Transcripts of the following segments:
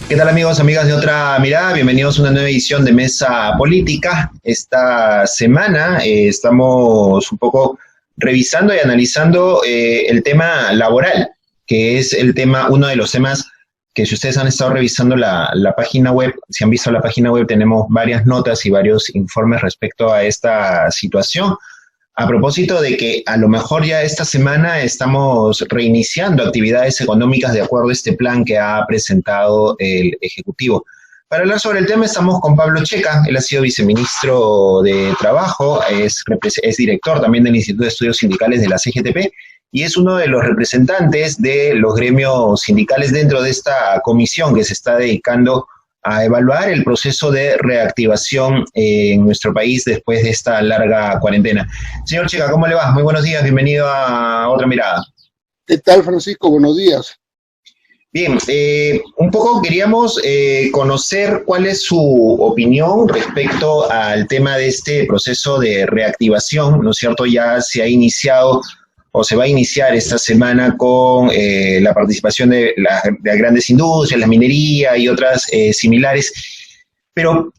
¿Qué tal amigos, amigas de Otra Mirada? Bienvenidos a una nueva edición de Mesa Política. Esta semana estamos un poco revisando y analizando el tema laboral, que es el tema, uno de los temas que si ustedes han estado revisando la página web, si han visto la página web, tenemos varias notas y varios informes respecto a esta situación. A propósito de que a lo mejor ya esta semana estamos reiniciando actividades económicas de acuerdo a este plan que ha presentado el Ejecutivo. Para hablar sobre el tema estamos con Pablo Checa, él ha sido viceministro de Trabajo, es director también del Instituto de Estudios Sindicales de la CGTP y es uno de los representantes de los gremios sindicales dentro de esta comisión que se está dedicando a evaluar el proceso de reactivación en nuestro país después de esta larga cuarentena. Señor Checa, ¿cómo le va? Muy buenos días, bienvenido a Otra Mirada. ¿Qué tal, Francisco? Buenos días. Bien, un poco queríamos conocer cuál es su opinión respecto al tema de este proceso de reactivación, ¿no es cierto? Ya se ha iniciado o se va a iniciar esta semana con la participación de las grandes industrias, la minería y otras similares. Pero,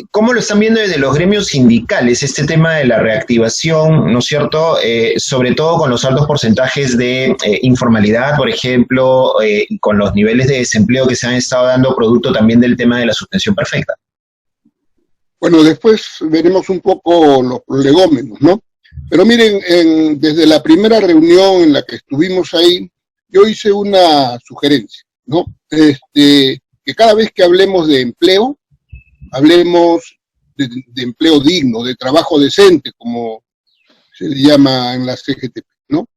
¿cómo lo están viendo desde los gremios sindicales este tema de la reactivación, ¿no es cierto? Sobre todo con los altos porcentajes de informalidad, por ejemplo, y con los niveles de desempleo que se han estado dando producto también del tema de la suspensión perfecta. Bueno, después veremos un poco los prolegómenos, ¿no? Pero miren, desde la primera reunión en la que estuvimos ahí, yo hice una sugerencia, ¿no? Que cada vez que hablemos de empleo, hablemos de empleo digno, de trabajo decente, como se le llama en la CGTP, ¿no?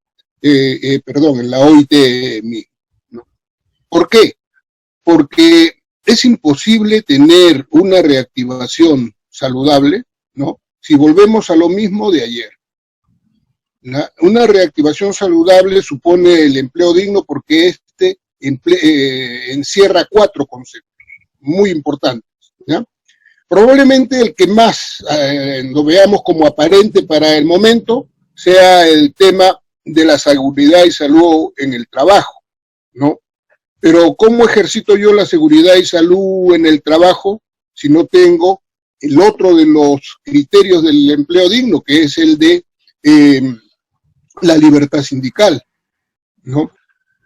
Perdón, en la OIT, ¿no? ¿Por qué? Porque es imposible tener una reactivación saludable, ¿no? Si volvemos a lo mismo de ayer. Una reactivación saludable supone el empleo digno porque encierra 4 conceptos muy importantes, ¿ya? Probablemente el que más lo veamos como aparente para el momento sea el tema de la seguridad y salud en el trabajo, ¿no? Pero ¿cómo ejercito yo la seguridad y salud en el trabajo si no tengo el otro de los criterios del empleo digno, que es el de la libertad sindical, ¿no?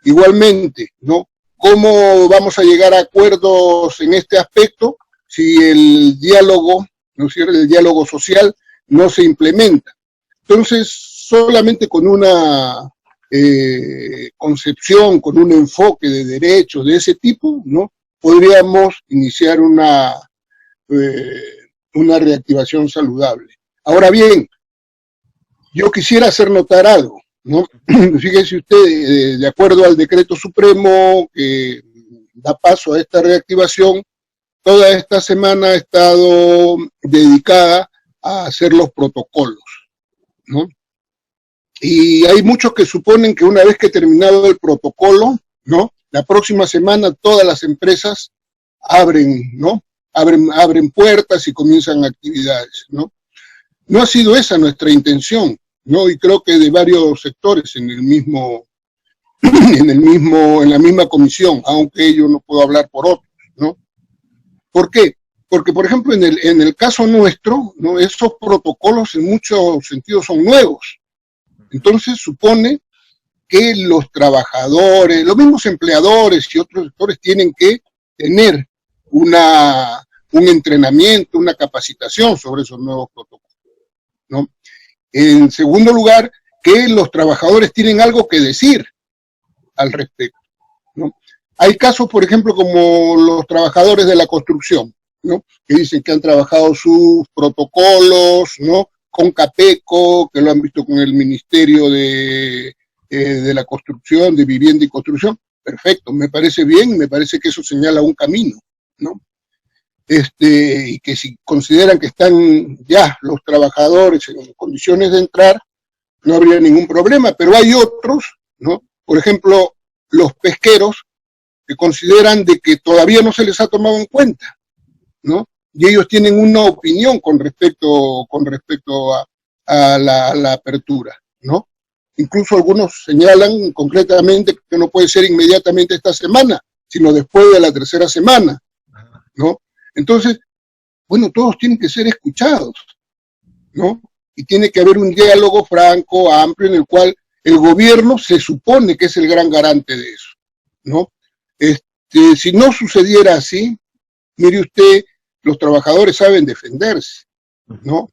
Igualmente, ¿no? ¿Cómo vamos a llegar a acuerdos en este aspecto si el diálogo, ¿no es cierto?, el diálogo social no se implementa? Entonces, solamente con una concepción, con un enfoque de derechos de ese tipo, ¿no?, podríamos iniciar una reactivación saludable. Ahora bien, yo quisiera hacer notar algo, ¿no? Fíjese usted, de acuerdo al decreto supremo que da paso a esta reactivación, toda esta semana ha estado dedicada a hacer los protocolos, ¿no? Y hay muchos que suponen que una vez que terminado el protocolo, ¿no?, la próxima semana todas las empresas abren, ¿no?, abren puertas y comienzan actividades, ¿no? No ha sido esa nuestra intención, ¿no? Y creo que de varios sectores en la misma comisión, aunque yo no puedo hablar por otros, ¿no? ¿Por qué? Porque, por ejemplo, en el caso nuestro, ¿no?, esos protocolos en muchos sentidos son nuevos. Entonces supone que los trabajadores, los mismos empleadores y otros sectores tienen que tener un entrenamiento, una capacitación sobre esos nuevos protocolos, ¿no? En segundo lugar, que los trabajadores tienen algo que decir al respecto, ¿no? Hay casos, por ejemplo, como los trabajadores de la construcción, ¿no?, que dicen que han trabajado sus protocolos, ¿no?, con Capeco, que lo han visto con el Ministerio de la Construcción, de Vivienda y Construcción. Perfecto, me parece bien, me parece que eso señala un camino, ¿no? Y que si consideran que están ya los trabajadores en condiciones de entrar, no habría ningún problema, pero hay otros, ¿no? Por ejemplo, los pesqueros, que consideran de que todavía no se les ha tomado en cuenta, ¿no? Y ellos tienen una opinión con respecto a la apertura, ¿no? Incluso algunos señalan concretamente que no puede ser inmediatamente esta semana, sino después de la tercera semana, ¿no? Entonces, bueno, todos tienen que ser escuchados, ¿no? Y tiene que haber un diálogo franco, amplio, en el cual el gobierno se supone que es el gran garante de eso, ¿no? Si no sucediera así, mire usted, los trabajadores saben defenderse, ¿no?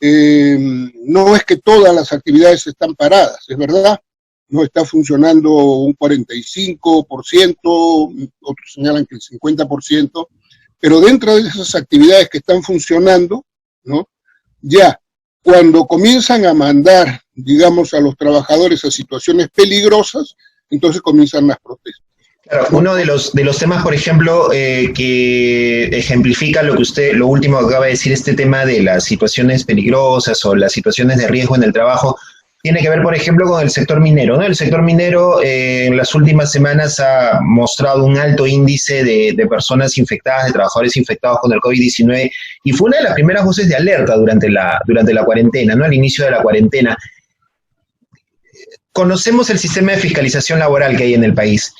No es que todas las actividades están paradas, es verdad, no está funcionando un 45%, otros señalan que el 50%, pero dentro de esas actividades que están funcionando, ¿no? Ya, cuando comienzan a mandar, digamos, a los trabajadores a situaciones peligrosas, entonces comienzan las protestas. Claro, uno de los temas, por ejemplo, que ejemplifica lo último que acaba de decir, este tema de las situaciones peligrosas o las situaciones de riesgo en el trabajo, tiene que ver, por ejemplo, con el sector minero, ¿no? El sector minero en las últimas semanas ha mostrado un alto índice de personas infectadas, de trabajadores infectados con el COVID-19, y fue una de las primeras voces de alerta durante la cuarentena, ¿no? Al inicio de la cuarentena. Conocemos el sistema de fiscalización laboral que hay en el país.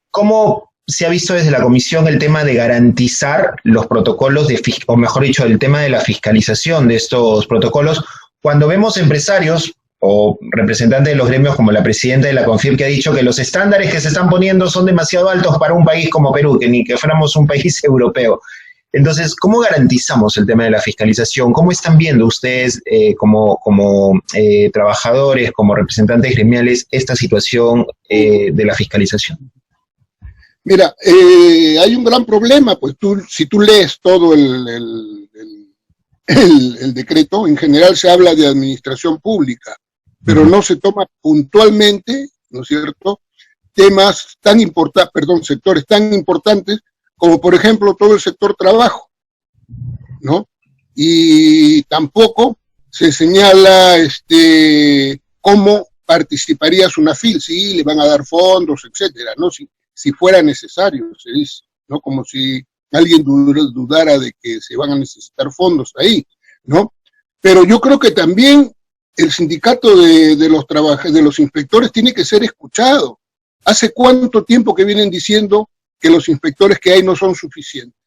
¿Cómo se ha visto desde la Comisión el tema de garantizar los protocolos, o mejor dicho, el tema de la fiscalización de estos protocolos, cuando vemos empresarios o representantes de los gremios como la presidenta de la CONFIEP que ha dicho que los estándares que se están poniendo son demasiado altos para un país como Perú, que ni que fuéramos un país europeo? Entonces, ¿cómo garantizamos el tema de la fiscalización? ¿Cómo están viendo ustedes como trabajadores, como representantes gremiales, esta situación de la fiscalización? Mira, hay un gran problema, pues si tú lees todo el decreto, en general se habla de administración pública, pero no se toma puntualmente, ¿no es cierto?, temas tan importantes, sectores tan importantes como por ejemplo todo el sector trabajo, ¿no? Y tampoco se señala cómo participaría SUNAFIL, sí, le van a dar fondos, etcétera, ¿no? Si fuera necesario, se dice, ¿no? Como si alguien dudara de que se van a necesitar fondos ahí, ¿no? Pero yo creo que también el sindicato de los inspectores tiene que ser escuchado. ¿Hace cuánto tiempo que vienen diciendo que los inspectores que hay no son suficientes,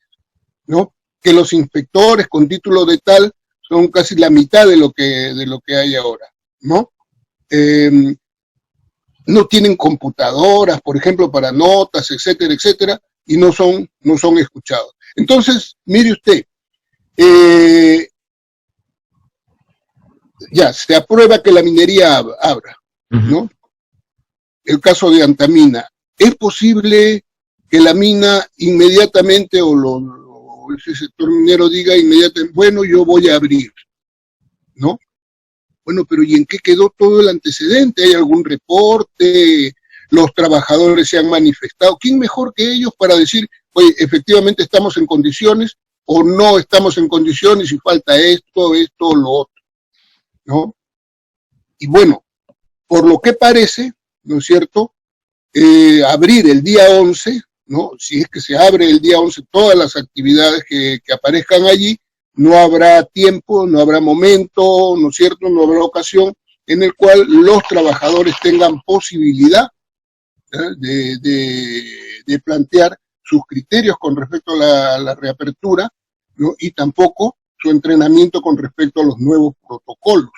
¿no? Que los inspectores con título de tal son casi la mitad de lo que hay ahora, ¿no? No tienen computadoras, por ejemplo, para notas, etcétera, etcétera, y no son escuchados. Entonces, mire usted, ya, se aprueba que la minería abra, ¿no? El caso de Antamina. ¿Es posible que la mina inmediatamente o ese sector minero diga inmediatamente, bueno, yo voy a abrir, ¿no? Bueno, pero ¿y en qué quedó todo el antecedente? ¿Hay algún reporte? ¿Los trabajadores se han manifestado? ¿Quién mejor que ellos para decir, oye, efectivamente estamos en condiciones o no estamos en condiciones y falta esto, o lo otro, ¿no? Y bueno, por lo que parece, ¿no es cierto?, abrir el día 11, ¿no? Si es que se abre el día 11 todas las actividades que aparezcan allí, no habrá tiempo, no habrá momento, ¿no es cierto?, no habrá ocasión en el cual los trabajadores tengan posibilidad de plantear sus criterios con respecto a la reapertura, ¿no? Y tampoco su entrenamiento con respecto a los nuevos protocolos.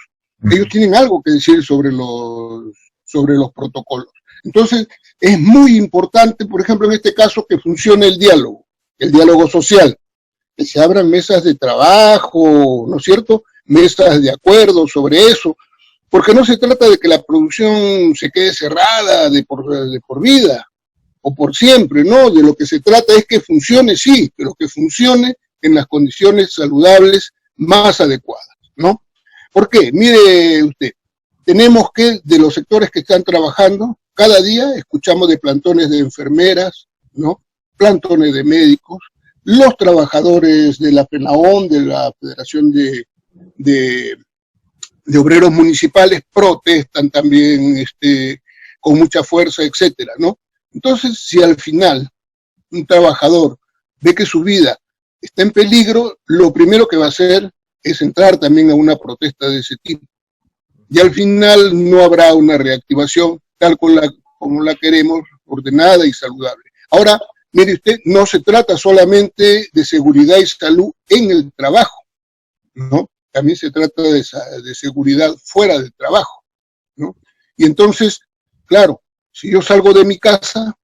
Ellos tienen algo que decir sobre los protocolos. Entonces, es muy importante, por ejemplo, en este caso, que funcione el diálogo social, que se abran mesas de trabajo, ¿no es cierto?, mesas de acuerdo sobre eso, porque no se trata de que la producción se quede cerrada de por vida o por siempre, no, de lo que se trata es que funcione, sí, pero que funcione en las condiciones saludables más adecuadas, ¿no? ¿Por qué? Mire usted, tenemos que, de los sectores que están trabajando, cada día escuchamos de plantones de enfermeras, ¿no?, plantones de médicos, los trabajadores de la FENAON, de la Federación de Obreros Municipales, protestan también con mucha fuerza, etcétera, ¿no? Entonces, si al final un trabajador ve que su vida está en peligro, lo primero que va a hacer es entrar también a una protesta de ese tipo. Y al final no habrá una reactivación tal como la queremos, ordenada y saludable. Ahora, mire usted, no se trata solamente de seguridad y salud en el trabajo, ¿no? También se trata de seguridad fuera del trabajo, ¿no? Y entonces, claro, si yo salgo de mi casa,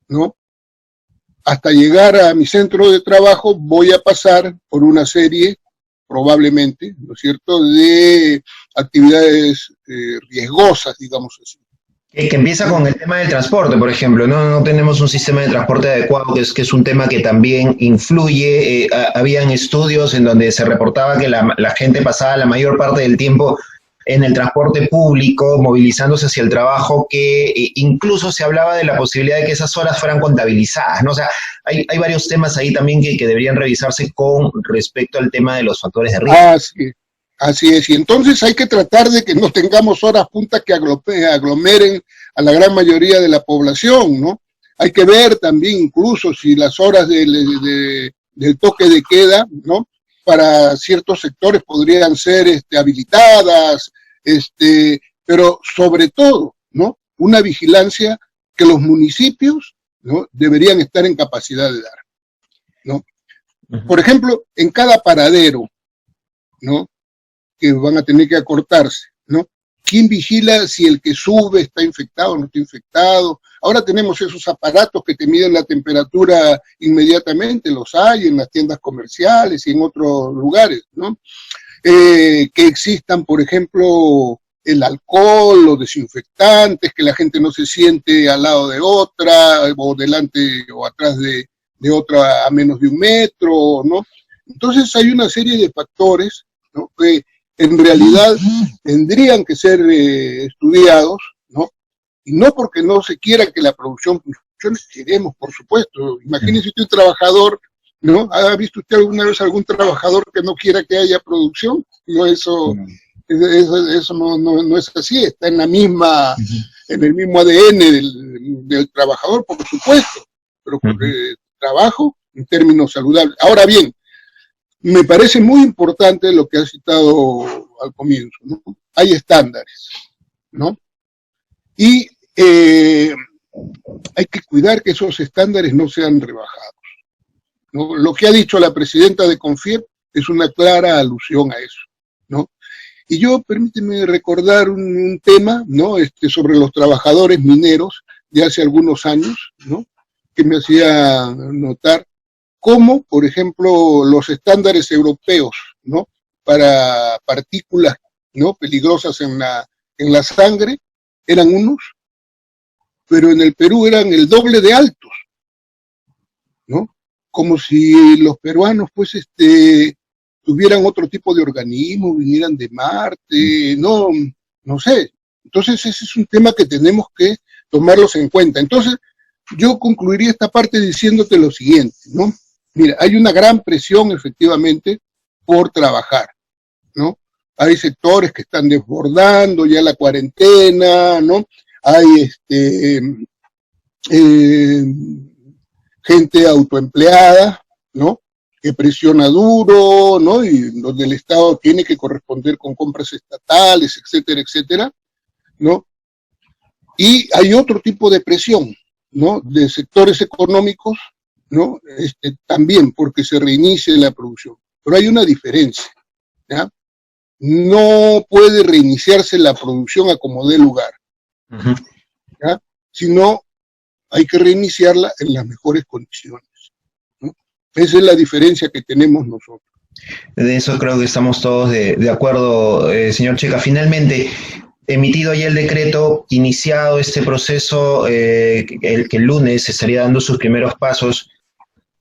¿no? Hasta llegar a mi centro de trabajo voy a pasar por una serie, probablemente, ¿no es cierto?, de actividades riesgosas, digamos así. Que empieza con el tema del transporte, por ejemplo, no tenemos un sistema de transporte adecuado, que es un tema que también influye. Habían estudios en donde se reportaba que la gente pasaba la mayor parte del tiempo en el transporte público, movilizándose hacia el trabajo, que incluso se hablaba de la posibilidad de que esas horas fueran contabilizadas, ¿no? O sea, hay varios temas ahí también que deberían revisarse con respecto al tema de los factores de riesgo. Así es, y entonces hay que tratar de que no tengamos horas punta que aglomeren a la gran mayoría de la población, ¿no? Hay que ver también incluso si las horas del toque de queda, ¿no?, para ciertos sectores podrían ser habilitadas, pero sobre todo, ¿no?, una vigilancia que los municipios, ¿no?, deberían estar en capacidad de dar, ¿no? Por ejemplo, en cada paradero, ¿no?, que van a tener que acortarse, ¿no? ¿Quién vigila si el que sube está infectado o no está infectado? Ahora tenemos esos aparatos que te miden la temperatura inmediatamente, los hay en las tiendas comerciales y en otros lugares, ¿no? Que existan, por ejemplo, el alcohol, los desinfectantes, que la gente no se siente al lado de otra, o delante o atrás de otra a menos de 1 metro, ¿no? Entonces hay una serie de factores, ¿no?, que en realidad tendrían que ser estudiados, ¿no? Y no porque no se quiera que la producción funcione, queremos, por supuesto. Imagínese usted un trabajador, ¿no? ¿Ha visto usted alguna vez algún trabajador que no quiera que haya producción? No, eso no es así, está en en el mismo ADN del trabajador, por supuesto, pero trabajo en términos saludables. Ahora bien, me parece muy importante lo que has citado al comienzo, ¿no? Hay estándares, ¿no? Y hay que cuidar que esos estándares no sean rebajados, ¿no? Lo que ha dicho la presidenta de CONFIEP es una clara alusión a eso, ¿no? Y yo, permíteme recordar un tema, ¿no?, sobre los trabajadores mineros de hace algunos años, ¿no?, que me hacía notar cómo, por ejemplo, los estándares europeos, ¿no?, para partículas, ¿no?, peligrosas en la sangre eran unos, pero en el Perú eran el doble de altos, ¿no? Como si los peruanos, pues, tuvieran otro tipo de organismo, vinieran de Marte, no sé. Entonces ese es un tema que tenemos que tomarlos en cuenta. Entonces yo concluiría esta parte diciéndote lo siguiente, ¿no? Mira, hay una gran presión efectivamente por trabajar, ¿no? Hay sectores que están desbordando ya la cuarentena, ¿no? Hay gente autoempleada, ¿no?, que presiona duro, ¿no?, y donde el Estado tiene que corresponder con compras estatales, etcétera, etcétera, ¿no? Y hay otro tipo de presión, ¿no?, de sectores económicos, ¿no?, también porque se reinicie la producción. Pero hay una diferencia, ¿ya? No puede reiniciarse la producción a como dé lugar, ¿ya?, sino hay que reiniciarla en las mejores condiciones, ¿no? Esa es la diferencia que tenemos nosotros. De eso creo que estamos todos de acuerdo, señor Checa. Finalmente, emitido ya el decreto, iniciado este proceso, que el lunes estaría dando sus primeros pasos,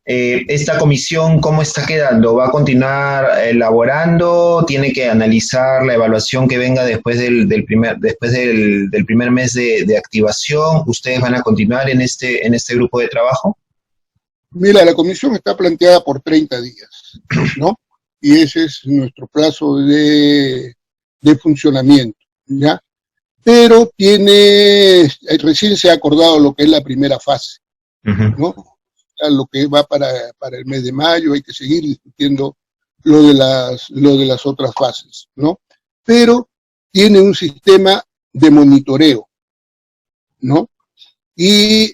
¿esta comisión cómo está quedando? ¿Va a continuar elaborando? ¿Tiene que analizar la evaluación que venga después del primer mes de activación? ¿Ustedes van a continuar en este grupo de trabajo? Mira, la comisión está planteada por 30 días, ¿no? Y ese es nuestro plazo de funcionamiento, ¿ya? Pero recién se ha acordado lo que es la primera fase, ¿no? Lo que va para el mes de mayo, hay que seguir discutiendo lo de las otras fases, ¿no? Pero tiene un sistema de monitoreo, ¿no? Y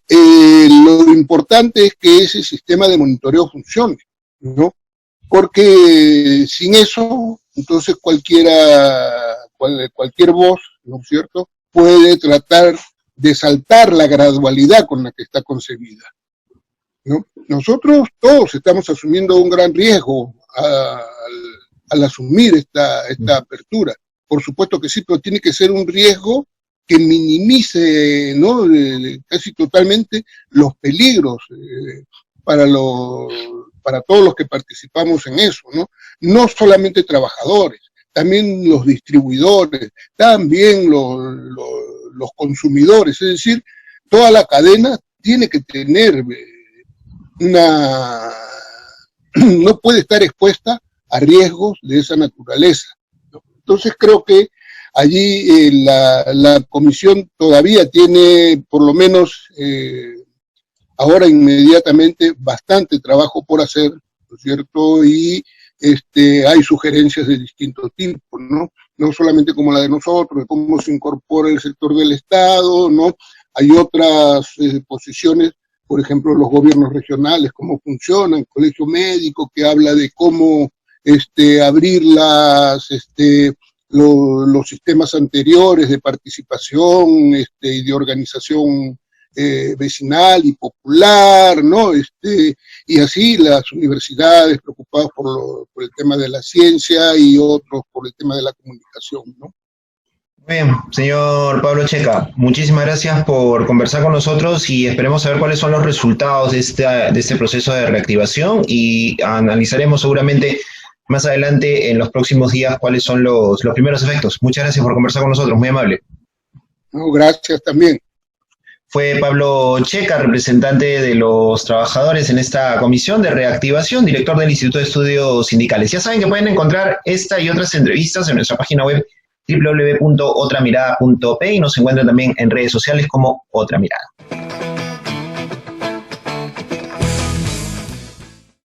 lo importante es que ese sistema de monitoreo funcione, ¿no? Porque sin eso, entonces cualquier voz, ¿no es cierto?, puede tratar de saltar la gradualidad con la que está concebida, ¿no? Nosotros todos estamos asumiendo un gran riesgo al asumir esta apertura. Por supuesto que sí, pero tiene que ser un riesgo que minimice, ¿no?, casi totalmente los peligros para todos los que participamos en eso, ¿no? No solamente trabajadores, también los distribuidores, también los consumidores, es decir, toda la cadena tiene que tener no puede estar expuesta a riesgos de esa naturaleza, ¿no? Entonces creo que allí la comisión todavía tiene, por lo menos ahora inmediatamente, bastante trabajo por hacer, ¿no es cierto? Y hay sugerencias de distintos tipos, ¿no? No solamente como la de nosotros, de cómo se incorpora el sector del Estado, ¿no? Hay otras posiciones, por ejemplo, los gobiernos regionales, cómo funcionan, el colegio médico, que habla de cómo abrir los sistemas anteriores de participación y de organización vecinal y popular, ¿no? Y así las universidades preocupadas por el tema de la ciencia y otros por el tema de la comunicación, ¿no? Muy bien, señor Pablo Checa, muchísimas gracias por conversar con nosotros y esperemos saber cuáles son los resultados de este proceso de reactivación y analizaremos seguramente más adelante en los próximos días cuáles son los primeros efectos. Muchas gracias por conversar con nosotros, muy amable. No, gracias también. Fue Pablo Checa, representante de los trabajadores en esta comisión de reactivación, director del Instituto de Estudios Sindicales. Ya saben que pueden encontrar esta y otras entrevistas en nuestra página web www.otramirada.p y nos encuentran también en redes sociales como Otra Mirada.